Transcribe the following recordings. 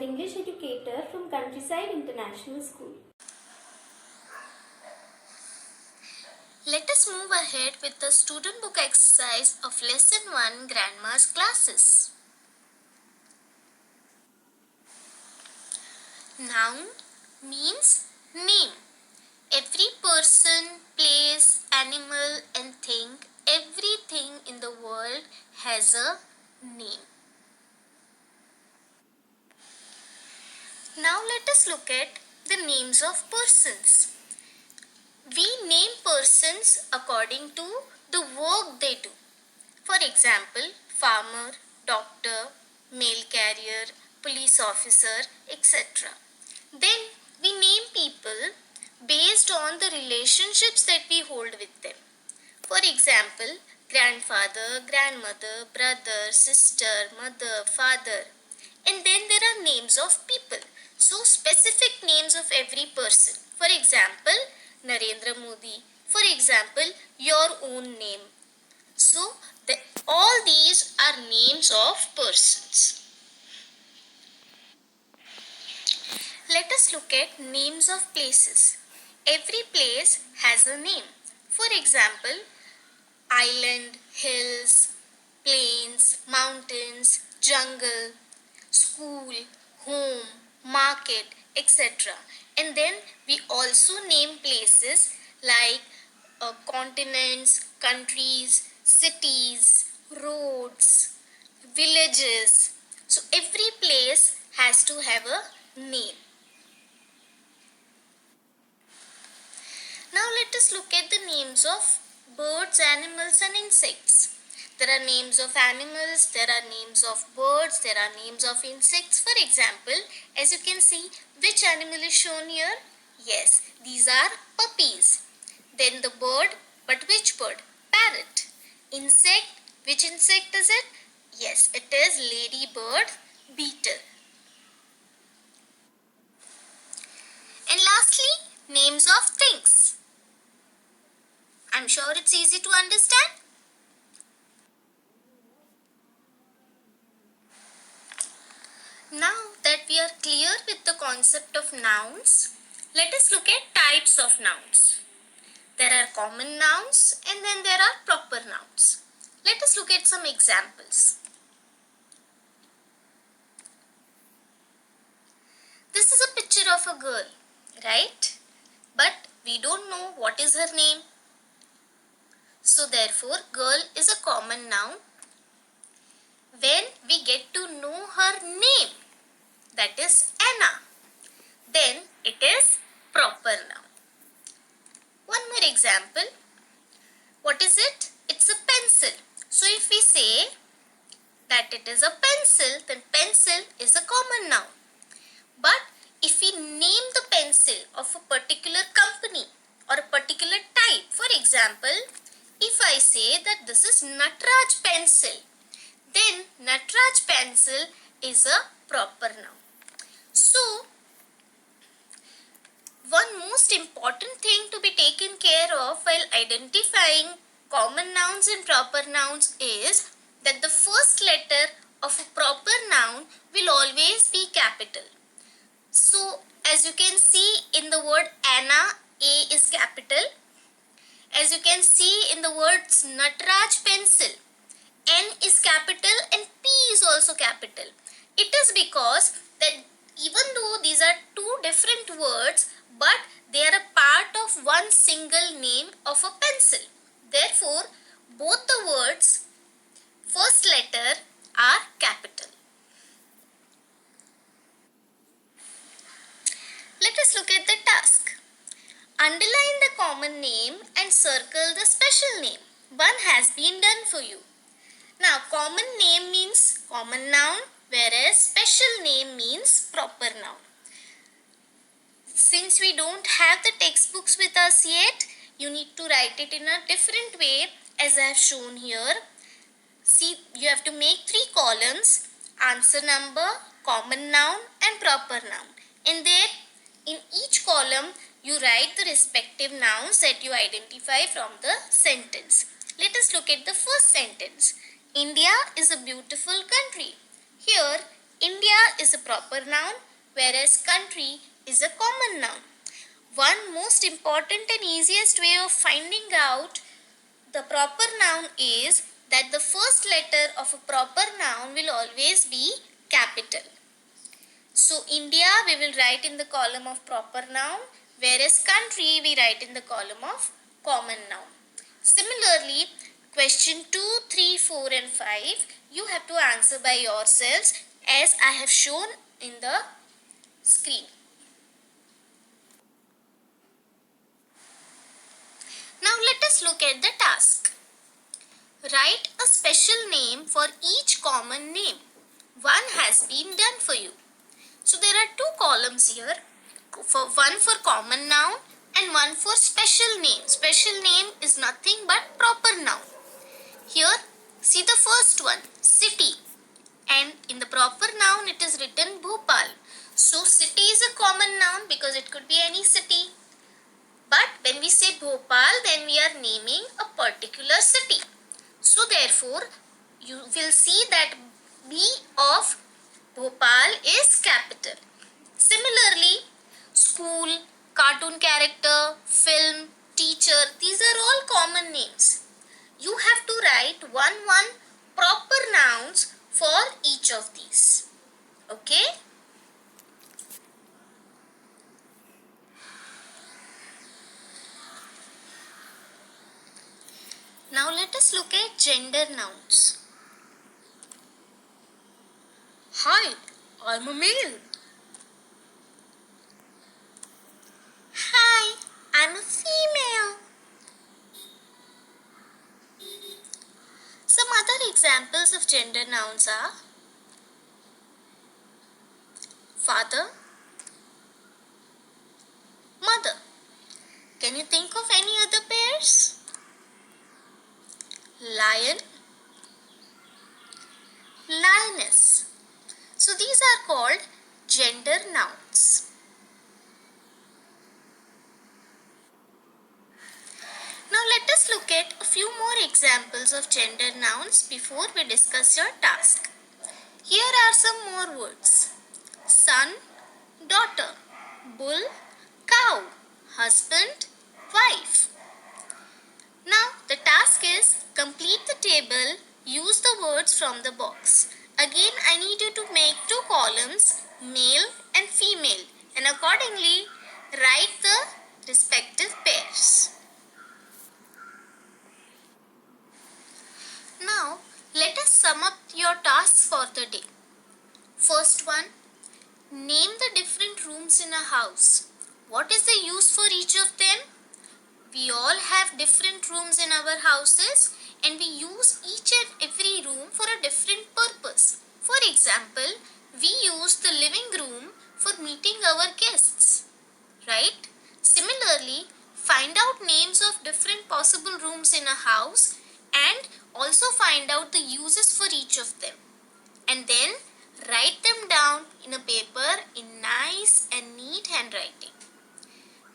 your English educator from Countryside International School. Let us move ahead with the student book exercise of Lesson 1 Grandma's Classes. Noun means name. Every person, place, animal and thing, everything in the world has a name. Now let us look at the names of persons. We name persons according to the work they do. For example, farmer, doctor, mail carrier, police officer, etc. Then we name people based on the relationships that we hold with them. For example, grandfather, grandmother, brother, sister, mother, father. And then there are names of people. So specific names of every person. For example, Narendra Modi. For example, your own name. So all these are names of persons. Let us look at names of places. Every place has a name. For example, island, hills, plains, mountains, jungle, school, home, market, etc. And then we also name places like continents, countries, cities, roads, villages. So every place has to have a name. Now let us look at the names of birds, animals and insects. There are names of animals, there are names of birds, there are names of insects. For example, as you can see, which animal is shown here? Yes, these are puppies. Then the bird, but which bird? Parrot. Insect, which insect is it? Yes, it is ladybird beetle. And lastly, names of things. I'm sure it's easy to understand. Now that we are clear with the concept of nouns, let us look at types of nouns. There are common nouns and then there are proper nouns. Let us look at some examples. This is a picture of a girl, right? But we don't know what is her name. So therefore, girl is a common noun. When we get to know her name, that is Anna, then it is proper noun. One more example. What is it? It's a pencil. So if we say that it is a pencil, then pencil is a common noun. But if we name the pencil of a particular company or a particular type, for example, if I say that this is Natraj pencil, then Natraj pencil is a proper noun. So, one most important thing to be taken care of while identifying common nouns and proper nouns is that the first letter of a proper noun will always be capital. So, as you can see in the word Anna, A is capital. As you can see in the words Natraj pencil, N is capital and P is also capital. It is because that even though these are two different words, but they are a part of one single name of a pencil. Therefore, both the words first letter are capital. Let us look at the task. Underline the common name and circle the special name. One has been done for you. Now, common name means common noun, whereas special name means proper noun. Since we don't have the textbooks with us yet, you need to write it in a different way as I have shown here. See, you have to make 3 columns: answer number, common noun and proper noun. And there, in each column, you write the respective nouns that you identify from the sentence. Let us look at the first sentence. India is a beautiful country. Here, India is a proper noun, whereas country is a common noun. One most important and easiest way of finding out the proper noun is that the first letter of a proper noun will always be capital. So India we will write in the column of proper noun, whereas country we write in the column of common noun. Similarly, question 2, 3, 4 and 5 you have to answer by yourselves as I have shown in the screen. Now let us look at the task. Write a special name for each common name. One has been done for you. So there are two columns here, one for common noun and one for special name. Special name is nothing but proper noun. Here see the first one, city, and in the proper noun it is written Bhopal. So city is a common noun because it could be any city. But when we say Bhopal, then we are naming a particular city. So therefore you will see that B of Bhopal is capital. Similarly, school, cartoon character, film, teacher, these are all common names. You have to write one proper nouns for each of these. Okay? Now let us look at gender nouns. Hi, I'm a male. Hi, I'm a female. Some other examples of gender nouns are father, mother. Can you think of any other pairs? Lion, lioness. So these are called gender nouns. Now let us look at a few more examples of gender nouns before we discuss your task. Here are some more words. Son, daughter, bull, cow, husband, wife. Now the task is complete the table, use the words from the box. Again I need you to make two columns, male and female, and accordingly write the respective pairs. Now let us sum up your tasks for the day. First one, name the different rooms in a house. What is the use for each of them? We all have different rooms in our houses and we use each and every room for a different purpose. For example, we use the living room for meeting our guests, right? Similarly, find out names of different possible rooms in a house and also find out the uses for each of them. And then write them down in a paper in nice and neat handwriting.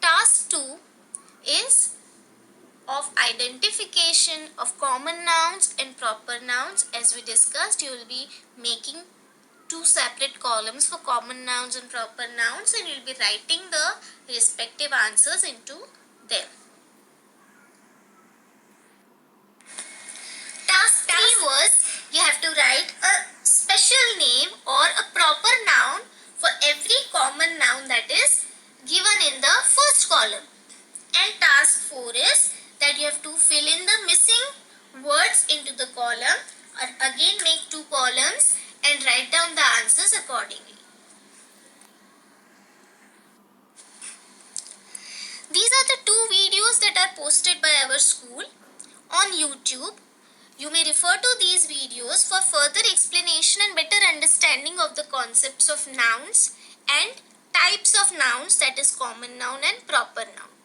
Task 2 is of identification of common nouns and proper nouns. As we discussed, you will be making two separate columns for common nouns and proper nouns and you will be writing the respective answers into them. Task 3 was you have to write a special name or a proper noun for every common noun that is given in the first column. And task 4 is that you have to fill in the missing words into the column, or again make two columns and write down the answers accordingly. These are the two videos that are posted by our school on YouTube. You may refer to these videos for further explanation and better understanding of the concepts of nouns and types of nouns, that is common noun and proper noun.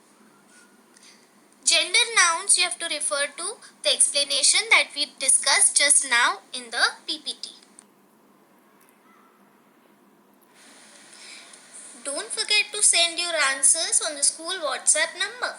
Gender nouns you have to refer to the explanation that we discussed just now in the PPT. Don't forget to send your answers on the school WhatsApp number.